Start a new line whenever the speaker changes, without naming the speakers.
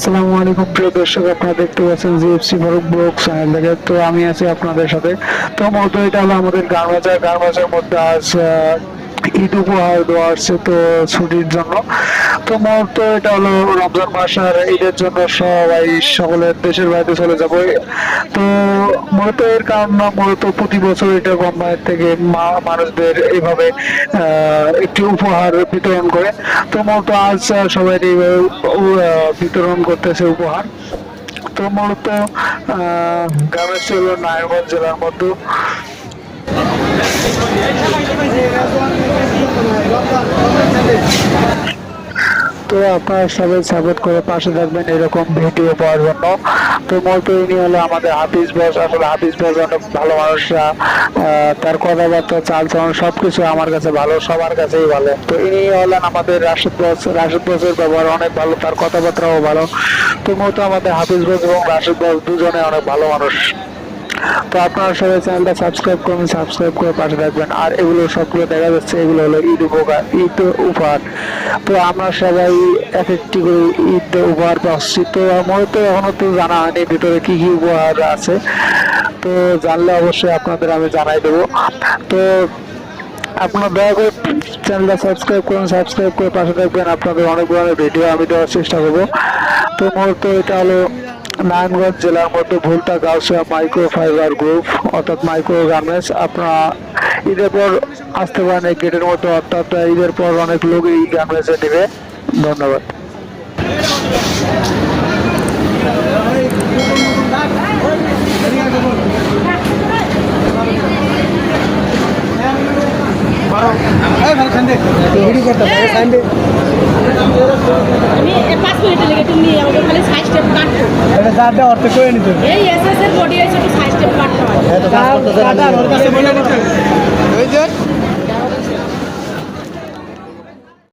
আসসালামু আলাইকুম প্রিয় দর্শক, আপনারা দেখতে পাচ্ছেন জিএফসি ফারুক ব্লগ চ্যানেল থেকে। তো আমি আছি আপনাদের সাথে। তো মূলত এটা হলো আমাদের গান বাজার মধ্যে আজ ঈদ উপহার দেওয়া আসছে তো ছুটির জন্য। তো মূলত এটা হলো রমজান মাস আর ঈদের জন্য সবাই সকলের দেশের বাইরে চলে যাবো। তো মূলত এর কারণ না, মূলত প্রতি বছর এটা কোম্পানির থেকে মানুষদের এইভাবে একটি উপহার বিতরণ করে। তো মূলত আজ সবাই এইভাবে বিতরণ করতেছে উপহার। তো মূলত গ্রামের ছিল নারায়ণগঞ্জ জেলার মধ্যে। তো আপনারা সবাই সাপোর্ট করে পাশে থাকবেন এরকম ভিডিও পাওয়ার জন্য। তো মূলত ইনি হলো আমাদের হাফিজ বস। আসলে হাফিজ বস অনেক ভালো মানুষরা, তার কথাবার্তা চালচলন সবকিছু আমার কাছে ভালো, সবার কাছেই ভালো। তো ইনি হলেন আমাদের রাশেদ বসের ব্যবহার অনেক ভালো, তার কথাবার্তাও ভালো। তো মূলত আমাদের হাফিজ বস এবং রাশেদ বস দুজনে অনেক ভালো মানুষ। তো আপনারা সবাই চ্যানেলটা সাবস্ক্রাইব করে পাশে থাকবেন। আর এগুলো সবগুলো দেখা যাচ্ছে, এগুলো হলো ঈদ উপহার। তো আমরা সবাই এক একটি করে ঈদ উপহার পাচ্ছি। তো মূলত এখনো তো জানা হয়নি ভিতরে কি কি উপহার আছে। তো জানলে অবশ্যই আপনাদের আমি জানাই দেবো। তো আপনারা দয়া করে চ্যানেলটা সাবস্ক্রাইব করে পাশে থাকবেন। আপনাদের অনেক ধরনের ভিডিও আমি দেওয়ার চেষ্টা করবো। তো মূলত এটা হলো নারায়ণগঞ্জ জেলার মধ্যে Bhulta Gausia micro fibre group অর্থাৎ মাইক্রো গার্মেন্টস। আপনারা ঈদের পর আসতে পারেন এই গেটের মধ্যে, অর্থাৎ ঈদের পর অনেক লোক এই গার্মেন্টসে নেবে। ধন্যবাদ।
আমি 5 মিনিটের লেগে তুমি আমাকে খালি সাইজ স্টেপ কাটছো।
এটা যারটা অর্থ করে নিতে হবে।
এই এসএস এর বডি আছে একটু সাইজ স্টেপ কাটতে হয়।
এটা কাজ করতে ওর কাছে বলে নিতে হবে। ওই যে